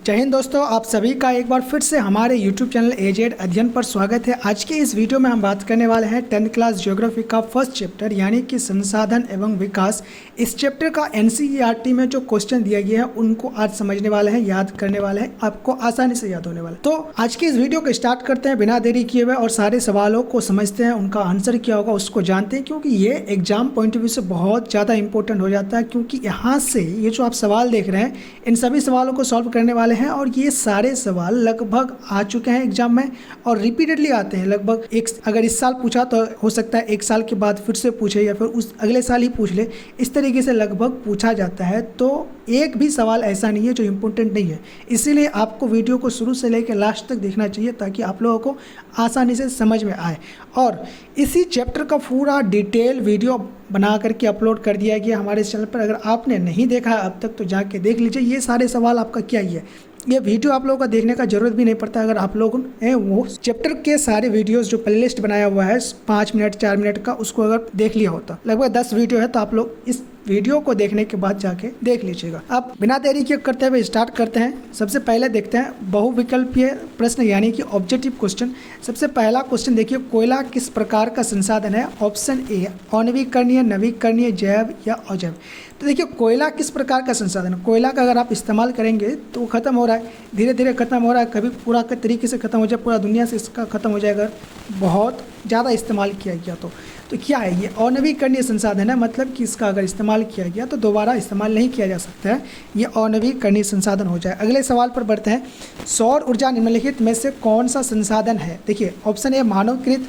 जय हिंद दोस्तों, आप सभी का एक बार फिर से हमारे YouTube चैनल एजेड अध्ययन पर स्वागत है। आज के इस वीडियो में हम बात करने वाले हैं 10th क्लास ज्योग्राफी का फर्स्ट चैप्टर यानी कि संसाधन एवं विकास। इस चैप्टर का NCERT में जो क्वेश्चन दिया गया है उनको आज समझने वाले हैं, याद करने वाले हैं, आपको आसानी से याद होने वाला है। तो आज के इस वीडियो को स्टार्ट करते हैं बिना देरी किए हुए और सारे सवालों को समझते हैं, उनका आंसर क्या होगा उसको जानते हैं, क्योंकि ये एग्जाम पॉइंट ऑफ व्यू से बहुत ज़्यादा इंपॉर्टेंट हो जाता है। क्योंकि यहाँ से ये जो आप सवाल देख रहे हैं इन सभी सवालों को सॉल्व करने वाले हैं और ये सारे सवाल लगभग आ चुके हैं एग्जाम में और रिपीटेडली आते हैं। लगभग अगर इस साल पूछा तो हो सकता है एक साल के बाद फिर से पूछे या फिर उस अगले साल ही पूछ ले, इस तरीके से लगभग पूछा जाता है। तो एक भी सवाल ऐसा नहीं है जो इम्पोर्टेंट नहीं है, इसीलिए आपको वीडियो को शुरू से लेकर लास्ट तक देखना चाहिए ताकि आप लोगों को आसानी से समझ में आए। और इसी चैप्टर का पूरा डिटेल वीडियो बना करके अपलोड कर दिया गया हमारे चैनल पर। अगर आपने नहीं देखा अब तक तो जाके देख लीजिए। ये सारे सवाल आपका क्या ही है, ये वीडियो आप लोगों का देखने का जरूरत भी नहीं पड़ता। अगर आप लोग वो चैप्टर के सारे वीडियोस जो प्लेलिस्ट बनाया हुआ है 5 मिनट 4 मिनट का, उसको अगर देख लिया होता, लगभग 10 वीडियो है, तो आप लोग इस वीडियो को देखने के बाद जाके देख लीजिएगा। अब बिना देरी के करते हुए स्टार्ट करते हैं। सबसे पहले देखते हैं बहुविकल्पीय प्रश्न यानी कि ऑब्जेक्टिव क्वेश्चन। सबसे पहला क्वेश्चन देखिए, कोयला किस प्रकार का संसाधन है? ऑप्शन ए आणविकरणीय, नवीकरणीय, जैव या अजैव। तो देखिए कोयला किस प्रकार का संसाधन है। कोयला का अगर आप इस्तेमाल करेंगे तो खत्म हो रहा है, धीरे धीरे खत्म हो रहा है, कभी पूरा के तरीके से खत्म हो जाए, पूरा दुनिया से इसका खत्म हो जाएगा बहुत ज़्यादा इस्तेमाल किया गया तो क्या है ये? अनवीकरणीय संसाधन है, मतलब कि इसका अगर इस्तेमाल किया गया तो दोबारा इस्तेमाल नहीं किया जा सकता है, ये अनवीकरणीय संसाधन हो जाए। अगले सवाल पर बढ़ते हैं। सौर ऊर्जा निम्नलिखित में से कौन सा संसाधन है? देखिए ऑप्शन ए मानवकृत,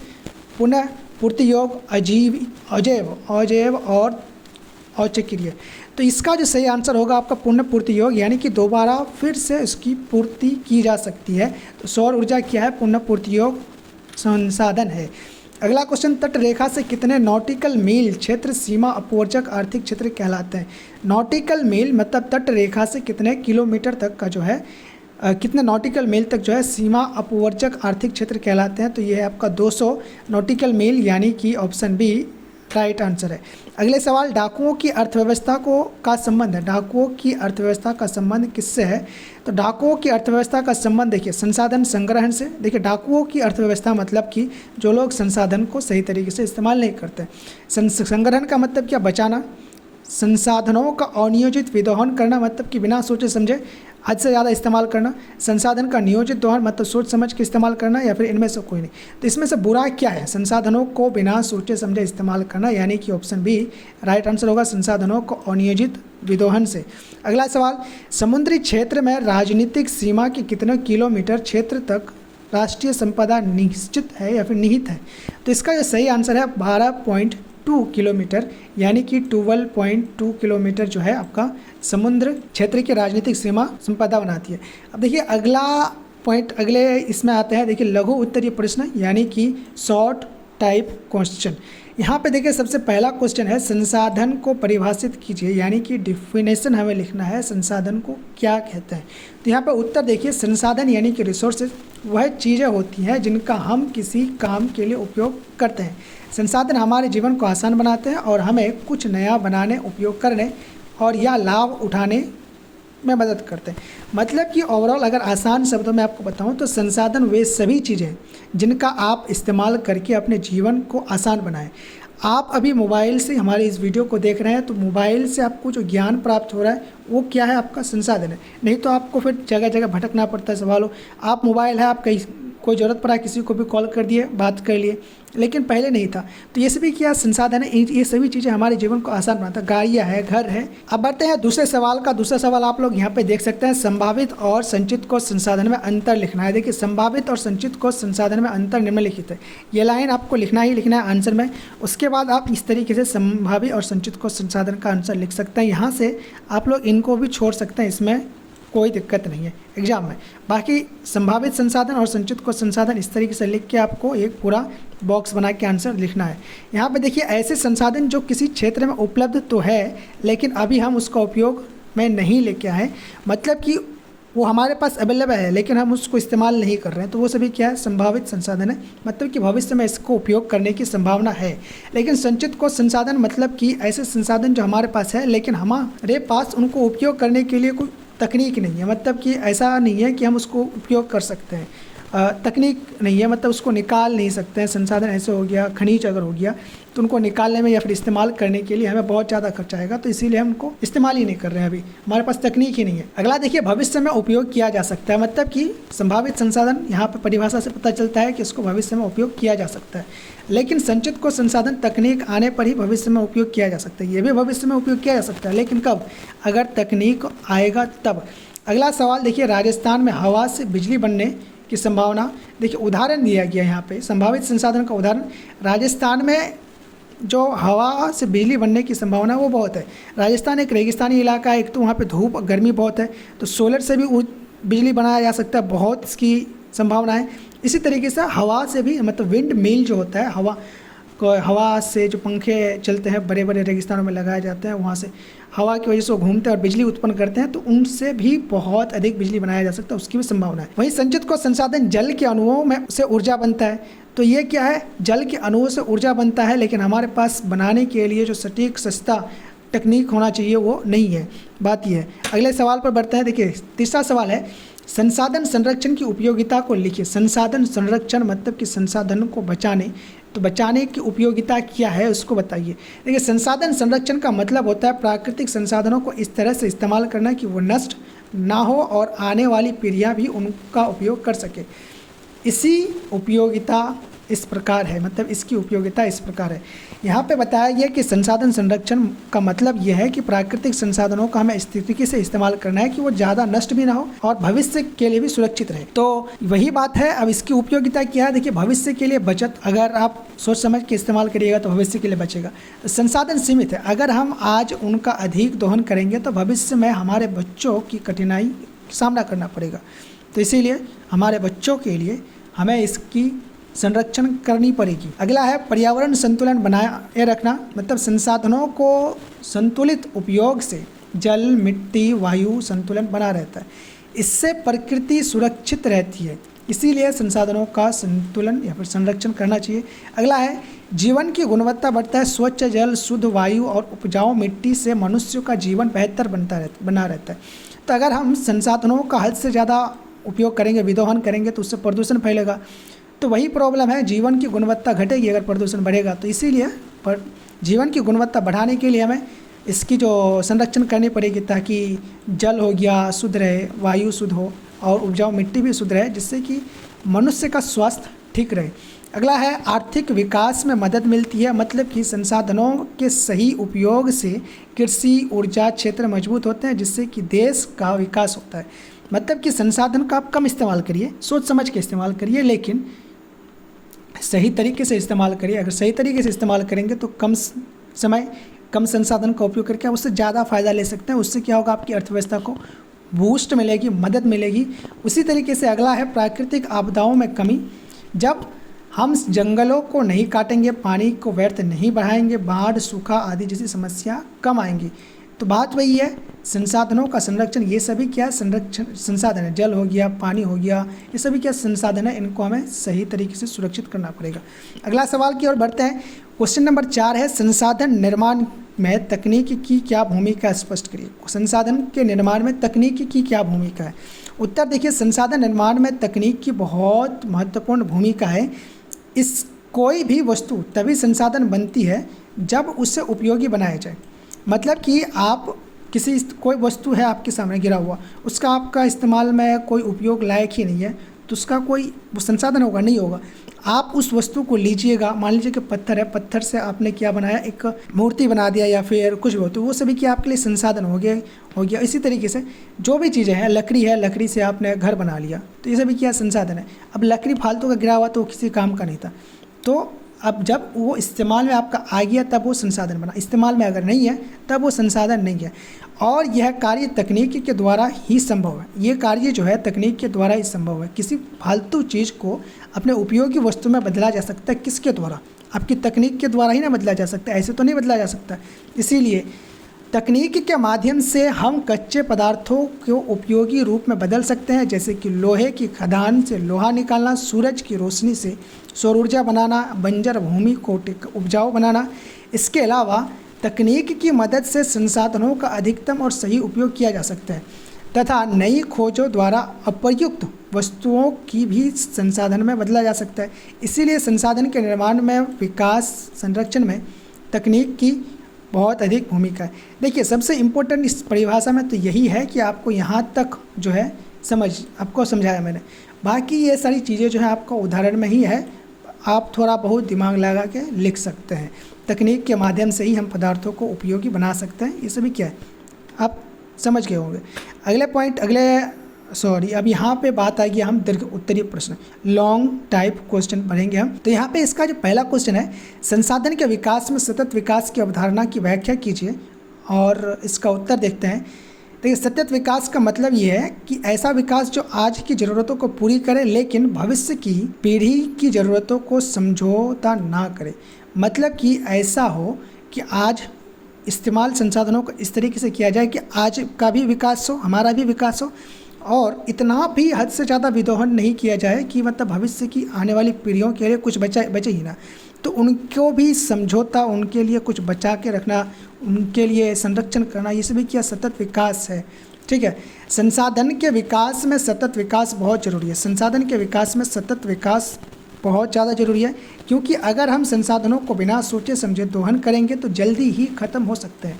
पुनः पूर्ति योग्य, अजैव और अचक्रीय। तो इसका जो सही आंसर होगा आपका पुनः पूर्ति योग, यानी कि दोबारा फिर से इसकी पूर्ति की जा सकती है। तो सौर ऊर्जा क्या है? पुनः पूर्ति योग संसाधन है। अगला क्वेश्चन, तट रेखा से कितने नॉटिकल मील क्षेत्र सीमा अपवर्जक आर्थिक क्षेत्र कहलाते हैं? नॉटिकल मील मतलब तट रेखा से कितने किलोमीटर तक का जो है कितने नॉटिकल मील तक जो है सीमा अपवर्जक आर्थिक क्षेत्र कहलाते हैं? तो ये है आपका 200 नॉटिकल मील, यानी कि ऑप्शन बी राइट आंसर है। अगले सवाल, डाकुओं की अर्थव्यवस्था का संबंध है। डाकुओं की अर्थव्यवस्था का संबंध किससे है? तो डाकुओं की अर्थव्यवस्था का संबंध देखिए संसाधन संग्रहण से। देखिए डाकुओं की अर्थव्यवस्था मतलब कि जो लोग संसाधन को सही तरीके से इस्तेमाल नहीं करते। संग्रहण का मतलब क्या? बचाना। संसाधनों का अनियोजित विदोहन करना मतलब कि बिना सोचे समझे हद से ज़्यादा इस्तेमाल करना। संसाधन का नियोजित दोहन मतलब सोच समझ के इस्तेमाल करना, या फिर इनमें से कोई नहीं। तो इसमें से बुरा क्या है? संसाधनों को बिना सोचे समझे इस्तेमाल करना, यानी कि ऑप्शन बी राइट आंसर होगा, संसाधनों को अनियोजित विदोहन से। अगला सवाल, समुद्री क्षेत्र में राजनीतिक सीमा के कितने किलोमीटर क्षेत्र तक राष्ट्रीय संपदा निश्चित है या फिर निहित है? तो इसका जो सही आंसर है 12.2 किलोमीटर, यानी कि 12.2 किलोमीटर जो है आपका समुद्र क्षेत्र की राजनीतिक सीमा संपदा बनाती है। अब देखिए अगला पॉइंट, अगले इसमें आते हैं देखिए लघु उत्तरीय प्रश्न यानी कि शॉर्ट टाइप क्वेश्चन। यहाँ पे देखिए सबसे पहला क्वेश्चन है, संसाधन को परिभाषित कीजिए, यानी कि डिफिनेशन हमें लिखना है, संसाधन को क्या कहते हैं। तो यहाँ पे उत्तर देखिए, संसाधन यानी कि रिसोर्सेज वह चीज़ें होती हैं जिनका हम किसी काम के लिए उपयोग करते हैं। संसाधन हमारे जीवन को आसान बनाते हैं और हमें कुछ नया बनाने, उपयोग करने और या लाभ उठाने में मदद करते हैं। मतलब कि ओवरऑल अगर आसान शब्दों में आपको बताऊं तो संसाधन वे सभी चीज़ें जिनका आप इस्तेमाल करके अपने जीवन को आसान बनाएं। आप अभी मोबाइल से हमारे इस वीडियो को देख रहे हैं, तो मोबाइल से आपको जो ज्ञान प्राप्त हो रहा है वो क्या है? आपका संसाधन है। नहीं तो आपको फिर जगह जगह भटकना पड़ता है सवालों। आप मोबाइल है, आप कहीं कोई ज़रूरत पड़ा किसी को भी कॉल कर दिए, बात कर लिए, लेकिन पहले नहीं था। तो ये सभी क्या संसाधन है? ये सभी चीज़ें हमारे जीवन को आसान बनाता है। गाड़ियाँ है, घर है। अब बढ़ते हैं दूसरे सवाल का। दूसरा सवाल आप लोग यहाँ पे देख सकते हैं, संभावित और संचित को संसाधन में अंतर लिखना है। देखिए संभावित और संचित को संसाधन में अंतर निम्नलिखित है। ये लाइन आपको लिखना ही लिखना है आंसर में। उसके बाद आप इस तरीके से संभावित और संचित को संसाधन का आंसर लिख सकते हैं। यहाँ से आप लोग इनको भी छोड़ सकते हैं, इसमें कोई दिक्कत नहीं है एग्जाम में। बाकी संभावित संसाधन और संचित को संसाधन इस तरीके से लिख के आपको एक पूरा बॉक्स बना के आंसर लिखना है। यहाँ पे देखिए ऐसे संसाधन जो किसी क्षेत्र में उपलब्ध तो है लेकिन अभी हम उसका उपयोग में नहीं लेके आए, मतलब कि वो हमारे पास अवेलेबल है लेकिन हम उसको इस्तेमाल नहीं कर रहे हैं, तो वो सभी क्या है? संभावित संसाधन है, मतलब कि भविष्य में इसको उपयोग करने की संभावना है। लेकिन संचित को संसाधन मतलब कि ऐसे संसाधन जो हमारे पास है लेकिन हमारे पास उनको उपयोग करने के लिए कोई तकनीक नहीं है, मतलब कि ऐसा नहीं है कि हम उसको उपयोग कर सकते हैं। तकनीक नहीं है, मतलब उसको निकाल नहीं सकते हैं। संसाधन ऐसे हो गया, खनिज अगर हो गया तो उनको निकालने में या फिर इस्तेमाल करने के लिए हमें बहुत ज़्यादा खर्चा आएगा, तो इसीलिए हम उनको इस्तेमाल ही नहीं कर रहे हैं। अभी हमारे पास तकनीक ही नहीं है। अगला देखिए, भविष्य में उपयोग किया जा सकता है, मतलब कि संभावित संसाधन, यहाँ पर परिभाषा से पता चलता है कि इसको भविष्य में उपयोग किया जा सकता है। लेकिन संचित को संसाधन तकनीक आने पर ही भविष्य में उपयोग किया जा सकता है। ये भी भविष्य में उपयोग किया जा सकता है, लेकिन कब? अगर तकनीक आएगा तब। अगला सवाल देखिए, राजस्थान में हवा से बिजली बनने की संभावना। देखिए उदाहरण दिया गया यहाँ पे, संभावित संसाधन का उदाहरण। राजस्थान में जो हवा से बिजली बनने की संभावना वो बहुत है। राजस्थान एक रेगिस्तानी इलाका है, एक तो वहाँ पे धूप गर्मी बहुत है, तो सोलर से भी बिजली बनाया जा सकता है, बहुत इसकी संभावना है। इसी तरीके से हवा से भी, मतलब विंड मिल जो होता है, हवा से जो पंखे चलते हैं बड़े बड़े रेगिस्तानों में लगाए जाते हैं, वहाँ से हवा की वजह से वो घूमते हैं और बिजली उत्पन्न करते हैं, तो उनसे भी बहुत अधिक बिजली बनाया जा सकता है, उसकी भी संभावना है। वहीं संचित को संसाधन जल के अणुओं में से ऊर्जा बनता है, तो ये क्या है? जल के अणुओं से ऊर्जा बनता है, लेकिन हमारे पास बनाने के लिए जो सटीक सस्ता तकनीक होना चाहिए वो नहीं है। बात ये है। अगले सवाल पर बढ़ते हैं। देखिए तीसरा सवाल है, संसाधन संरक्षण की उपयोगिता को लिखिए। संसाधन संरक्षण मतलब कि संसाधनों को बचाने, तो बचाने की उपयोगिता क्या है उसको बताइए। देखिए संसाधन संरक्षण का मतलब होता है प्राकृतिक संसाधनों को इस तरह से इस्तेमाल करना कि वो नष्ट ना हो और आने वाली पीढ़ियाँ भी उनका उपयोग कर सके। इसी उपयोगिता इस प्रकार है, मतलब इसकी उपयोगिता इस प्रकार है। यहाँ पे बताया गया कि संसाधन संरक्षण का मतलब यह है कि प्राकृतिक संसाधनों का हमें इस तरीके से इस्तेमाल करना है कि वो ज़्यादा नष्ट भी ना हो और भविष्य के लिए भी सुरक्षित रहे। तो वही बात है। अब इसकी उपयोगिता क्या है? देखिए भविष्य के लिए बचत, अगर आप सोच समझ के इस्तेमाल करिएगा तो भविष्य के लिए बचेगा। तो संसाधन सीमित है, अगर हम आज उनका अधिक दोहन करेंगे तो भविष्य में हमारे बच्चों की कठिनाई का सामना करना पड़ेगा। तो इसीलिए हमारे बच्चों के लिए हमें इसकी संरक्षण करनी पड़ेगी। अगला है पर्यावरण संतुलन बनाए रखना, मतलब संसाधनों को संतुलित उपयोग से जल, मिट्टी, वायु संतुलन बना रहता है। इससे प्रकृति सुरक्षित रहती है, इसीलिए संसाधनों का संतुलन या फिर संरक्षण करना चाहिए। अगला है जीवन की गुणवत्ता बढ़ता है। स्वच्छ जल, शुद्ध वायु और उपजाऊ मिट्टी से मनुष्य का जीवन बेहतर बना रहता है। तो अगर हम संसाधनों का हद से ज़्यादा उपयोग करेंगे, विदोहन करेंगे, तो उससे प्रदूषण फैलेगा। तो वही प्रॉब्लम है, जीवन की गुणवत्ता घटेगी अगर प्रदूषण बढ़ेगा। तो इसीलिए पर जीवन की गुणवत्ता बढ़ाने के लिए हमें इसकी जो संरक्षण करनी पड़ेगी, ताकि जल हो गया शुद्ध रहे, वायु शुद्ध हो और उपजाऊ मिट्टी भी शुद्ध रहे, जिससे कि मनुष्य का स्वास्थ्य ठीक रहे। अगला है आर्थिक विकास में मदद मिलती है, मतलब कि संसाधनों के सही उपयोग से कृषि, ऊर्जा क्षेत्र मजबूत होते हैं, जिससे कि देश का विकास होता है। मतलब कि संसाधन का आप कम इस्तेमाल करिए, सोच समझ के इस्तेमाल करिए, लेकिन सही तरीके से इस्तेमाल करिए। अगर सही तरीके से इस्तेमाल करेंगे तो कम समय, कम संसाधन का उपयोग करके उससे ज़्यादा फ़ायदा ले सकते हैं। उससे क्या होगा? आपकी अर्थव्यवस्था को बूस्ट मिलेगी, मदद मिलेगी। उसी तरीके से अगला है प्राकृतिक आपदाओं में कमी। जब हम जंगलों को नहीं काटेंगे, पानी को व्यर्थ नहीं बढ़ाएंगे, बाढ़, सूखा आदि जैसी समस्या कम आएंगी। तो बात वही है, संसाधनों का संरक्षण, ये सभी क्या संरक्षण संसाधन है, जल हो गया, पानी हो गया, ये सभी क्या संसाधन है, इनको हमें सही तरीके से सुरक्षित करना पड़ेगा। अगला सवाल की ओर बढ़ते हैं। क्वेश्चन नंबर 4 है, संसाधन निर्माण में तकनीक की क्या भूमिका स्पष्ट करिए। संसाधन के निर्माण में तकनीक की क्या भूमिका है? उत्तर देखिए, संसाधन निर्माण में तकनीक की बहुत महत्वपूर्ण भूमिका है। इस कोई भी वस्तु तभी संसाधन बनती है जब उससे उपयोगी बनाया जाए। मतलब कि आप कोई वस्तु है आपके सामने गिरा हुआ, उसका आपका इस्तेमाल में कोई उपयोग लायक ही नहीं है, तो उसका कोई वो संसाधन होगा नहीं होगा। आप उस वस्तु को लीजिएगा, मान लीजिए कि पत्थर है, पत्थर से आपने क्या बनाया, एक मूर्ति बना दिया या फिर कुछ भी हो, तो वो सभी क्या आपके लिए संसाधन हो गया। इसी तरीके से जो भी चीज़ें हैं, लकड़ी है, लकड़ी से आपने घर बना लिया, तो ये सभी क्या संसाधन है। अब लकड़ी फालतू का गिरा हुआ तो किसी काम का नहीं था, तो अब जब वो इस्तेमाल में आपका आ गया तब वो संसाधन बना। इस्तेमाल में अगर नहीं है तब वो संसाधन नहीं है। और यह कार्य तकनीक के द्वारा ही संभव है। ये कार्य जो है तकनीक के द्वारा ही संभव है। किसी फालतू चीज़ को अपने उपयोगी वस्तु में बदला जा सकता है, किसके द्वारा? आपकी तकनीक के द्वारा ही ना बदला जा सकता है, ऐसे तो नहीं बदला जा सकता। इसीलिए तकनीक के माध्यम से हम कच्चे पदार्थों को उपयोगी रूप में बदल सकते हैं, जैसे कि लोहे की खदान से लोहा निकालना, सूरज की रोशनी से सौर ऊर्जा बनाना, बंजर भूमि को उपजाऊ बनाना। इसके अलावा तकनीक की मदद से संसाधनों का अधिकतम और सही उपयोग किया जा सकता है। तथा नई खोजों द्वारा अप्रयुक्त वस्तुओं की भी संसाधन में बदला जा सकता है। इसीलिए संसाधन के निर्माण में, विकास, संरक्षण में तकनीक की बहुत अधिक भूमिका है। देखिए, सबसे इम्पोर्टेंट इस परिभाषा में तो यही है कि आपको यहाँ तक जो है आपको समझाया मैंने। बाकी ये सारी चीज़ें जो है आपको उदाहरण में ही है, आप थोड़ा बहुत दिमाग लगा के लिख सकते हैं। तकनीक के माध्यम से ही हम पदार्थों को उपयोगी बना सकते हैं। ये सभी क्या है आप समझ गए होंगे। अब यहाँ पे बात आएगी, हम दीर्घ उत्तरीय प्रश्न, लॉन्ग टाइप क्वेश्चन पढ़ेंगे हम। तो यहाँ पे इसका जो पहला क्वेश्चन है, संसाधन के विकास में सतत विकास की अवधारणा की व्याख्या कीजिए, और इसका उत्तर देखते हैं। देखिए, सतत विकास का मतलब ये है कि ऐसा विकास जो आज की ज़रूरतों को पूरी करे लेकिन भविष्य की पीढ़ी की ज़रूरतों को समझौता ना करे। मतलब कि ऐसा हो कि आज इस्तेमाल संसाधनों को इस तरीके से किया जाए कि आज का भी विकास हो, हमारा भी विकास हो, और इतना भी हद से ज़्यादा विदोहन नहीं किया जाए कि मतलब भविष्य की आने वाली पीढ़ियों के लिए कुछ बचे ही ना। तो उनको भी समझौता, उनके लिए कुछ बचा के रखना, उनके लिए संरक्षण करना, ये सभी क्या सतत विकास है। ठीक है, संसाधन के विकास में सतत विकास बहुत ज़रूरी है। संसाधन के विकास में सतत विकास बहुत ज़्यादा ज़रूरी है, क्योंकि अगर हम संसाधनों को बिना सोचे समझे दोहन करेंगे तो जल्दी ही ख़त्म हो सकते हैं।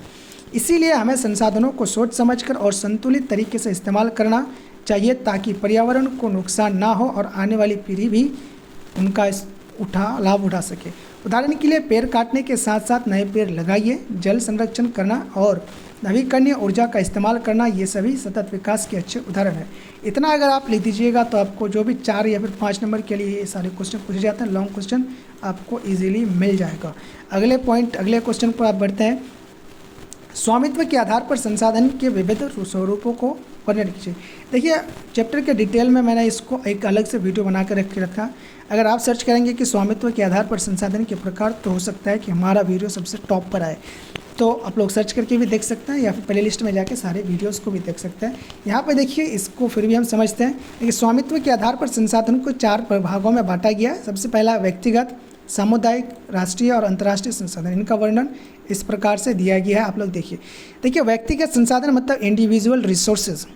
इसीलिए हमें संसाधनों को सोच समझकर और संतुलित तरीके से इस्तेमाल करना चाहिए, ताकि पर्यावरण को नुकसान ना हो और आने वाली पीढ़ी भी उनका लाभ उठा सके। उदाहरण के लिए, पेड़ काटने के साथ साथ नए पेड़ लगाइए, जल संरक्षण करना और नवीकरणीय ऊर्जा का इस्तेमाल करना, ये सभी सतत विकास के अच्छे उदाहरण हैं। इतना अगर आप लिख दीजिएगा तो आपको जो भी 4 या फिर 5 नंबर के लिए ये सारे क्वेश्चन पूछे जाते हैं, लॉन्ग क्वेश्चन आपको ईजिली मिल जाएगा। अगले क्वेश्चन पर आप बढ़ते हैं। स्वामित्व के आधार पर संसाधन के विविध स्वरूपों को वर्णन कीजिए। देखिए, चैप्टर के डिटेल में मैंने इसको एक अलग से वीडियो बना कर रखा। अगर आप सर्च करेंगे कि स्वामित्व के आधार पर संसाधन के प्रकार, तो हो सकता है कि हमारा वीडियो सबसे टॉप पर आए। तो आप लोग सर्च करके भी देख सकते हैं, या फिर प्लेलिस्ट में जाके सारे वीडियोस को भी देख सकते हैं। यहाँ पर देखिए, इसको फिर भी हम समझते हैं। देखिए, स्वामित्व के आधार पर संसाधन को 4 भागों में बांटा गया। सबसे पहला व्यक्तिगत, सामुदायिक, राष्ट्रीय और अंतर्राष्ट्रीय संसाधन। इनका वर्णन इस प्रकार से दिया गया है, आप लोग देखिए। व्यक्तिगत संसाधन मतलब इंडिविजुअल रिसोर्सेज।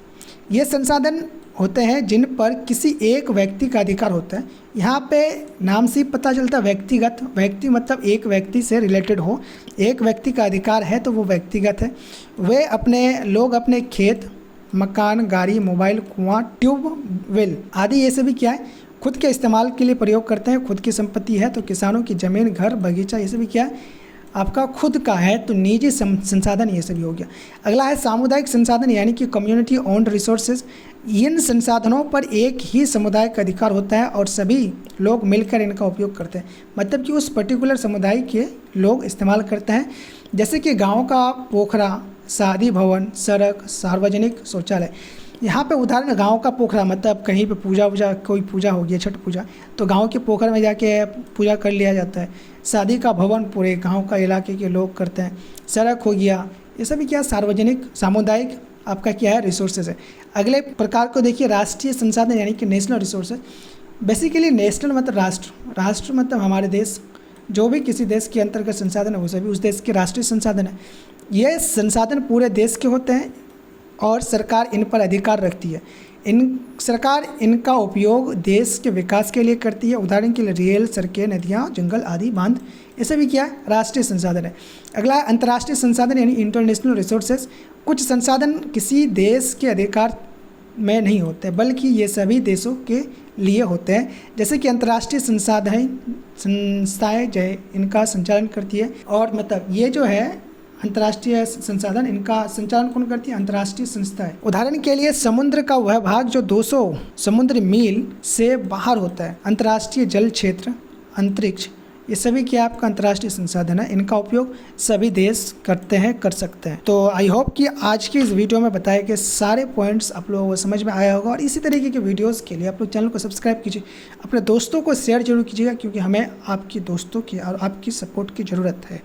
ये संसाधन होते हैं जिन पर किसी एक व्यक्ति का अधिकार होता है। यहाँ पे नाम से ही पता चलता है व्यक्तिगत, व्यक्ति मतलब एक व्यक्ति से रिलेटेड हो, एक व्यक्ति का अधिकार है तो वो व्यक्तिगत है। लोग अपने खेत, मकान, गाड़ी, मोबाइल, कुआं, ट्यूबवेल आदि ये सभी क्या है, खुद के इस्तेमाल के लिए प्रयोग करते हैं। खुद की संपत्ति है तो किसानों की ज़मीन, घर, बगीचा, ये सभी क्या है आपका खुद का है, तो निजी संसाधन ये सभी हो गया। अगला है सामुदायिक संसाधन, यानी कि कम्युनिटी ओन्ड रिसोर्सेज। इन संसाधनों पर एक ही समुदाय का अधिकार होता है और सभी लोग मिलकर इनका उपयोग करते हैं। मतलब कि उस पर्टिकुलर समुदाय के लोग इस्तेमाल करते हैं। जैसे कि गाँव का पोखरा, शादी भवन, सड़क, सार्वजनिक शौचालय। यहाँ पे उदाहरण, गांव का पोखरा मतलब कहीं पे कोई पूजा हो गई, छठ पूजा, तो गांव के पोखर में जाके पूजा कर लिया जाता है। शादी का भवन पूरे गांव का इलाके के लोग करते हैं। सड़क हो गया, ये सभी क्या सार्वजनिक, सामुदायिक आपका क्या है रिसोर्सेज है। अगले प्रकार को देखिए, राष्ट्रीय संसाधन यानी कि नेशनल रिसोर्सेज। बेसिकली नेशनल मतलब राष्ट्र मतलब हमारे देश, जो भी किसी देश के अंतर्गत संसाधन है वो सभी उस देश के राष्ट्रीय संसाधन है। ये संसाधन पूरे देश के होते हैं और सरकार इन पर अधिकार रखती है। सरकार इनका उपयोग देश के विकास के लिए करती है। उदाहरण के लिए रेल, सड़कें, नदियाँ, जंगल आदि, बांध, ये सभी क्या है राष्ट्रीय संसाधन है। अगला अंतर्राष्ट्रीय संसाधन यानी इंटरनेशनल रिसोर्सेज। कुछ संसाधन किसी देश के अधिकार में नहीं होते बल्कि ये सभी देशों के लिए होते हैं। जैसे कि अंतर्राष्ट्रीय संस्थाएं जो इनका संचालन करती है, और मतलब ये जो है अंतर्राष्ट्रीय संसाधन, इनका संचालन कौन करती है, अंतर्राष्ट्रीय संस्थाएं। उदाहरण के लिए समुद्र का वह भाग जो 200 समुद्री मील से बाहर होता है, अंतर्राष्ट्रीय जल क्षेत्र, अंतरिक्ष, ये सभी क्या आपका अंतर्राष्ट्रीय संसाधन है। इनका उपयोग सभी देश कर सकते हैं। तो आई होप कि आज की इस वीडियो में बताए गए सारे पॉइंट्स आप लोगों को समझ में आया होगा, और इसी तरीके के वीडियोस के लिए आप लोग चैनल को सब्सक्राइब कीजिए, अपने दोस्तों को शेयर जरूर कीजिएगा, क्योंकि हमें आपकी दोस्तों की और आपकी सपोर्ट की ज़रूरत है।